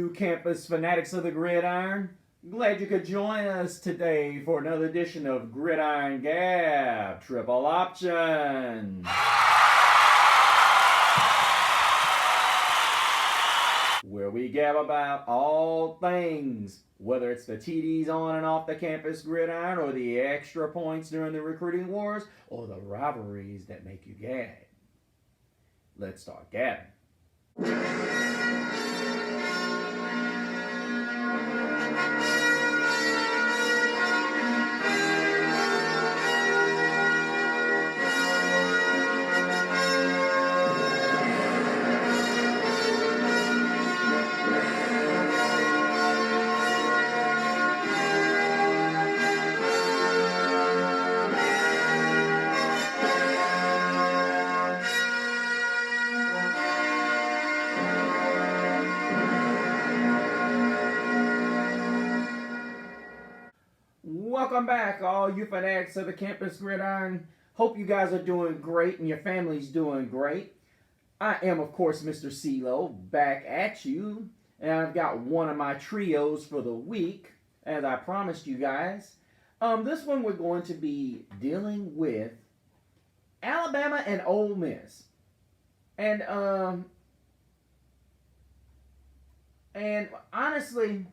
you campus fanatics of the gridiron. Glad you could join us today for another edition of Gridiron Gab Triple Option. Where we gab about all things, whether it's the TDs on and off the campus gridiron, or the extra points during the recruiting wars, or the rivalries that make you gab. Let's start gabbing. Welcome back, all you fanatics of the campus gridiron. Hope you guys are doing great and your family's doing great. I am, of course, Mr. CeeLo, back at you. And I've got one of my trios for the week, as I promised you guys. This one we're going to be dealing with Alabama and Ole Miss. And honestly,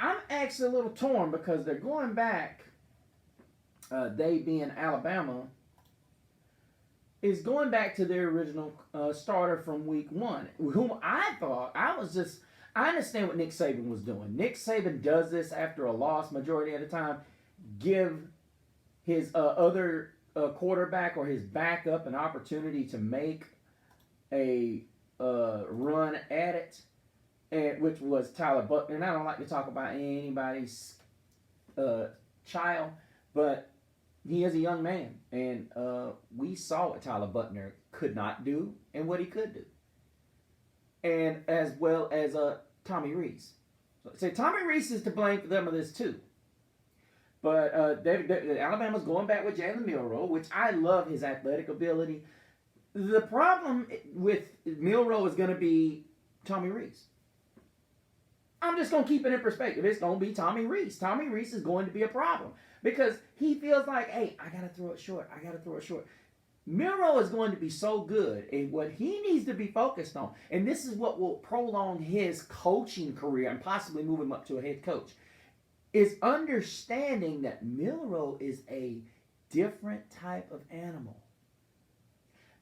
I'm actually a little torn because they're going back, they being Alabama, is going back to their original starter from week one, whom I thought, I understand what Nick Saban was doing. Nick Saban does this after a loss majority of the time, give his other quarterback or his backup an opportunity to make a run at it. Which was Tyler Buchner. And I don't like to talk about anybody's child, but he is a young man. And we saw what Tyler Buchner could not do and what he could do. And as well as Tommy Rees. So Tommy Rees is to blame for some of this too. But Alabama's going back with Jalen Milroe, which I love his athletic ability. The problem with Milroe is going to be Tommy Rees. I'm just going to keep it in perspective. It's going to be Tommy Rees. Tommy Rees is going to be a problem because he feels like, hey, I got to throw it short. Milroe is going to be so good, and what he needs to be focused on, and this is what will prolong his coaching career and possibly move him up to a head coach, is understanding that Milroe is a different type of animal.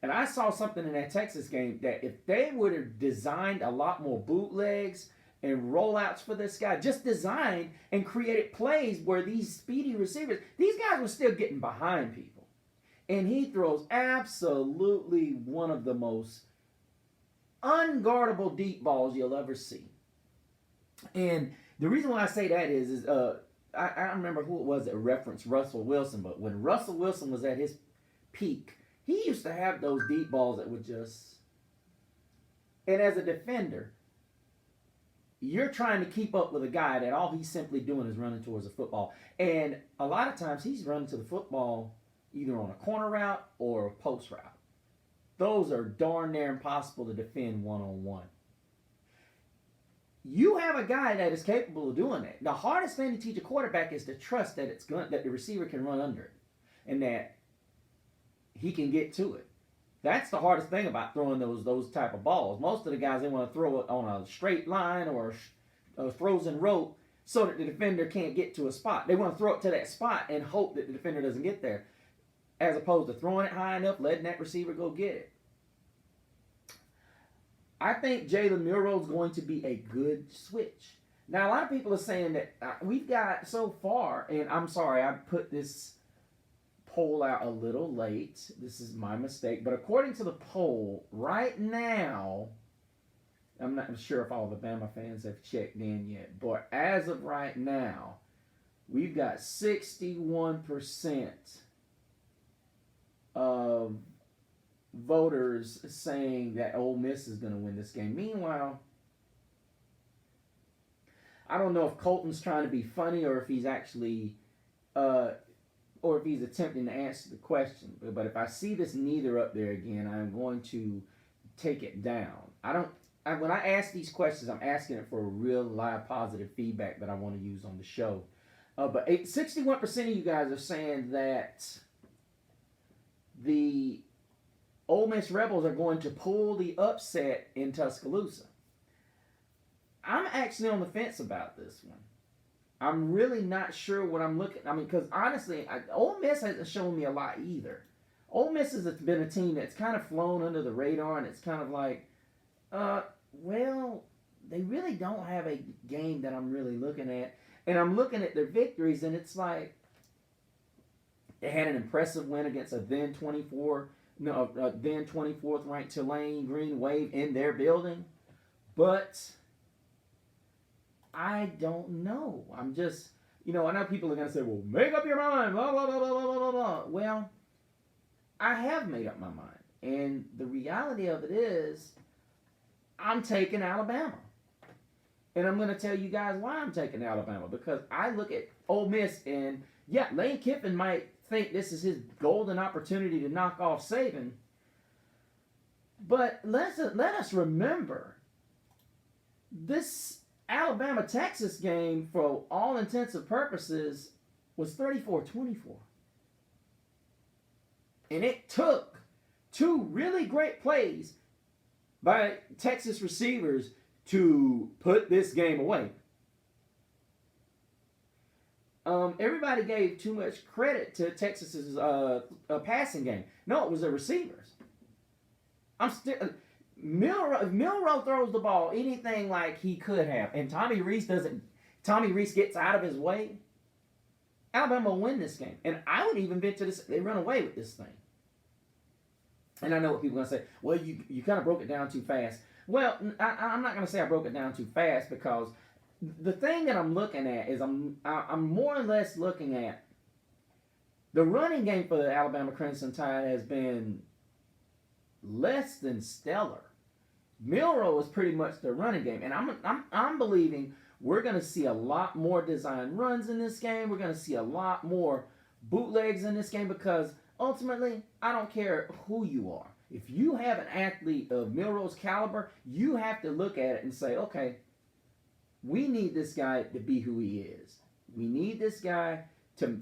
And I saw something in that Texas game that if they would have designed a lot more bootlegs and rollouts for this guy, just designed and created plays where these speedy receivers, these guys were still getting behind people. And he throws absolutely one of the most unguardable deep balls you'll ever see. And the reason why I say that is I don't remember who it was that referenced Russell Wilson, but when Russell Wilson was at his peak, he used to have those deep balls that would just... And as a defender, you're trying to keep up with a guy that all he's simply doing is running towards the football. And a lot of times he's running to the football either on a corner route or a post route. Those are darn near impossible to defend one-on-one. You have a guy that is capable of doing that. The hardest thing to teach a quarterback is to trust that that the receiver can run under it and that he can get to it. That's the hardest thing about throwing those type of balls. Most of the guys, they want to throw it on a straight line or a frozen rope so that the defender can't get to a spot. They want to throw it to that spot and hope that the defender doesn't get there, as opposed to throwing it high enough, letting that receiver go get it. I think Jalen Milroe is going to be a good switch. Now, a lot of people are saying that we've got so far, and I'm sorry, I put this poll out a little late. This is my mistake. But according to the poll, right now, I'm not sure if all the Bama fans have checked in yet, but as of right now, we've got 61% of voters saying that Ole Miss is going to win this game. Meanwhile, I don't know if Colton's trying to be funny or if he's actually or if he's attempting to answer the question. But if I see this neither up there again, I'm going to take it down. I when I ask these questions, I'm asking it for a real live positive feedback that I want to use on the show. But 61% of you guys are saying that the Ole Miss Rebels are going to pull the upset in Tuscaloosa. I'm actually on the fence about this one. I'm really not sure what I'm looking. I mean, because honestly, Ole Miss hasn't shown me a lot either. Ole Miss has been a team that's kind of flown under the radar, and it's kind of like, well, they really don't have a game that I'm really looking at. And I'm looking at their victories, and it's like they had an impressive win against a then 24, no, then 24th ranked Tulane Green Wave in their building, but I don't know. I'm just, I know people are gonna say, "Well, make up your mind." Blah blah blah blah blah blah. Well, I have made up my mind, and the reality of it is, I'm taking Alabama. And I'm going to tell you guys why I'm taking Alabama. Because I look at Ole Miss and, yeah, Lane Kiffin might think this is his golden opportunity to knock off Saban. But let us remember, this Alabama-Texas game, for all intents and purposes, was 34-24. And it took two really great plays by Texas receivers to put this game away. Everybody gave too much credit to Texas's passing game. No, it was the receivers. Milroe throws the ball anything like he could have, and Tommy Rees gets out of his way, Alabama will win this game. And I would even venture to say they run away with this thing. And I know what people are going to say. Well, you kind of broke it down too fast. Well, I'm not going to say I broke it down too fast, because the thing that I'm looking at is I'm more or less looking at the running game for the Alabama Crimson Tide has been less than stellar. Milroe is pretty much the running game, and I'm believing we're going to see a lot more design runs in this game. We're going to see a lot more bootlegs in this game, because ultimately, I don't care who you are. If you have an athlete of Milroe's caliber, you have to look at it and say, okay, we need this guy to be who he is. We need this guy to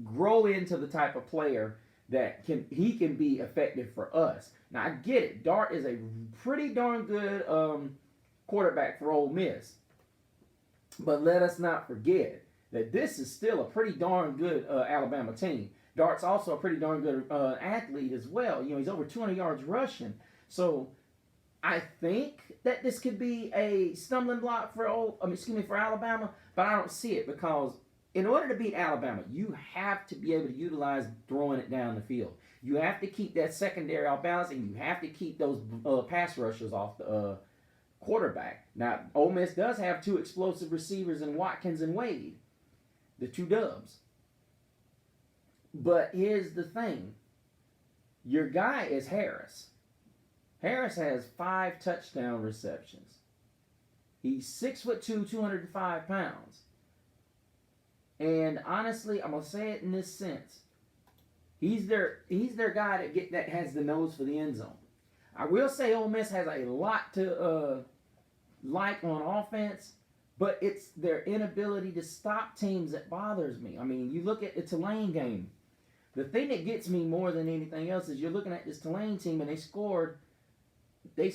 grow into the type of player that he can be effective for us. Now, I get it. Dart is a pretty darn good quarterback for Ole Miss. But let us not forget that this is still a pretty darn good Alabama team. Dart's also a pretty darn good athlete as well. He's over 200 yards rushing. So I think that this could be a stumbling block for Alabama, but I don't see it, because in order to beat Alabama, you have to be able to utilize throwing it down the field. You have to keep that secondary off balance, and you have to keep those pass rushers off the quarterback. Now, Ole Miss does have two explosive receivers in Watkins and Wade, the two Dubs. But here's the thing. Your guy is Harris. Harris has 5 touchdown receptions. He's 6'2", 205 pounds. And honestly, I'm gonna say it in this sense. He's their guy that has the nose for the end zone. I will say Ole Miss has a lot to like on offense, but it's their inability to stop teams that bothers me. I mean, you look at the Tulane game. The thing that gets me more than anything else is you're looking at this Tulane team, and they scored 20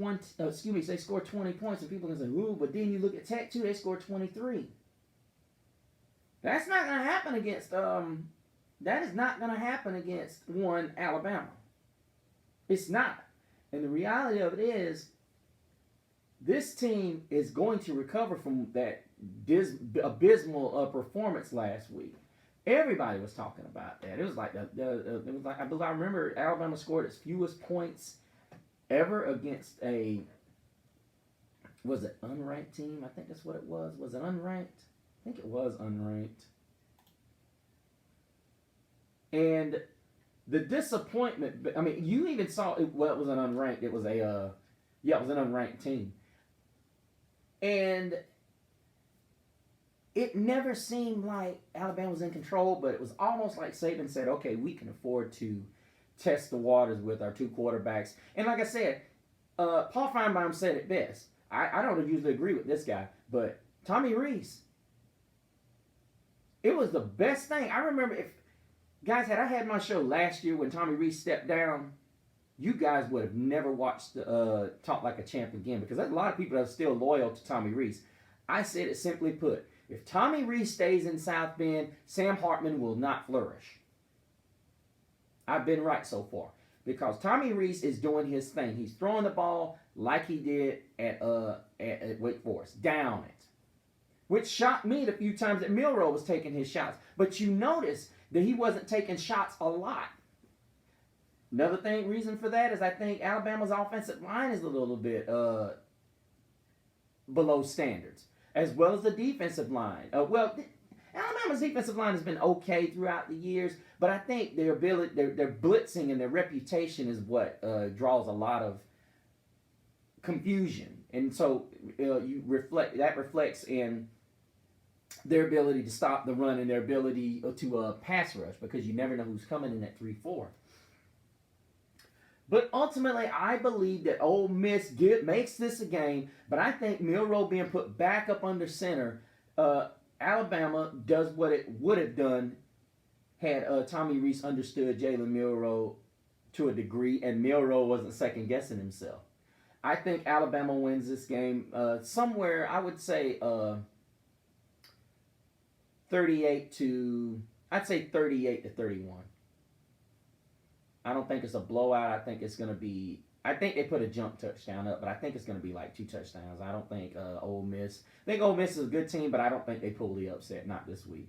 points, and people can say, ooh, but then you look at Tech 2, they scored 23. That's not going to happen against that is not going to happen against one Alabama. It's not. And the reality of it is, this team is going to recover from that abysmal performance last week. Everybody was talking about that. It was like I remember Alabama scored its fewest points ever against was it unranked team? I think that's what it was. Was it unranked? I think it was unranked. And the disappointment, I mean, you even saw it. Well, it was an unranked. It was it was an unranked team. And it never seemed like Alabama was in control, but it was almost like Saban said, okay, we can afford to test the waters with our two quarterbacks. And like I said, Paul Feinbaum said it best. I don't usually agree with this guy, but Tommy Rees, it was the best thing. I remember, if guys, had I had my show last year when Tommy Rees stepped down, you guys would have never watched Talk Like a Champ again, because there's a lot of people that are still loyal to Tommy Rees. I said it simply put: if Tommy Rees stays in South Bend, Sam Hartman will not flourish. I've been right so far, because Tommy Rees is doing his thing. He's throwing the ball like he did at Wake Forest, down it, which shocked me the few times that Milroe was taking his shots. But you notice that he wasn't taking shots a lot. Another reason for that is I think Alabama's offensive line is a little bit below standards, as well as the defensive line. Alabama's defensive line has been okay throughout the years, but I think their ability, their blitzing and their reputation is what draws a lot of confusion, and so that reflects in their ability to stop the run and their ability to pass rush, because you never know who's coming in at 3-4. But ultimately, I believe that Ole Miss makes this a game, but I think Milroe being put back up under center, Alabama does what it would have done had Tommy Rees understood Jalen Milroe to a degree, and Milroe wasn't second-guessing himself. I think Alabama wins this game somewhere, I would say, 38 to 31. I don't think it's a blowout. I think it's going to be, I think they put a jump touchdown up, but I think it's going to be like 2 touchdowns. I don't think Ole Miss, I think Ole Miss is a good team, but I don't think they pull the upset, not this week.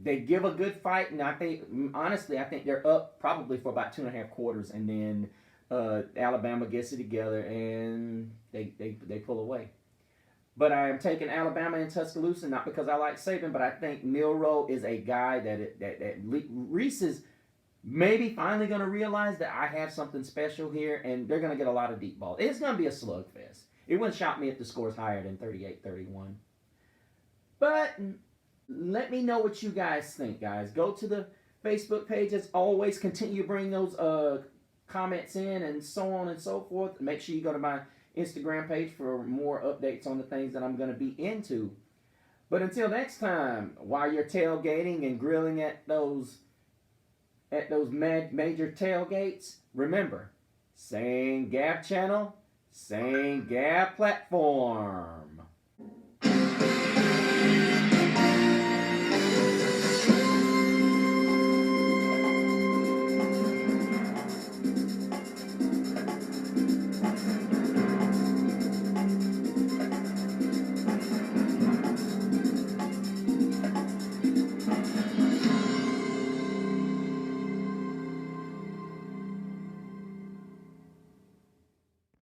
They give a good fight, and I think, honestly, I think they're up probably for about 2.5 quarters, and then Alabama gets it together, and they pull away. But I am taking Alabama in Tuscaloosa, not because I like Saban, but I think Milroe is a guy that Reese is maybe finally going to realize that I have something special here, and they're going to get a lot of deep balls. It's going to be a slugfest. It wouldn't shock me if the score's higher than 38-31. But let me know what you guys think, guys. Go to the Facebook page. As always, continue to bring those comments in and so on and so forth. Make sure you go to my Instagram page for more updates on the things that I'm going to be into. But until next time, while you're tailgating and grilling at those major tailgates, remember, same Gab channel, same Gab platform.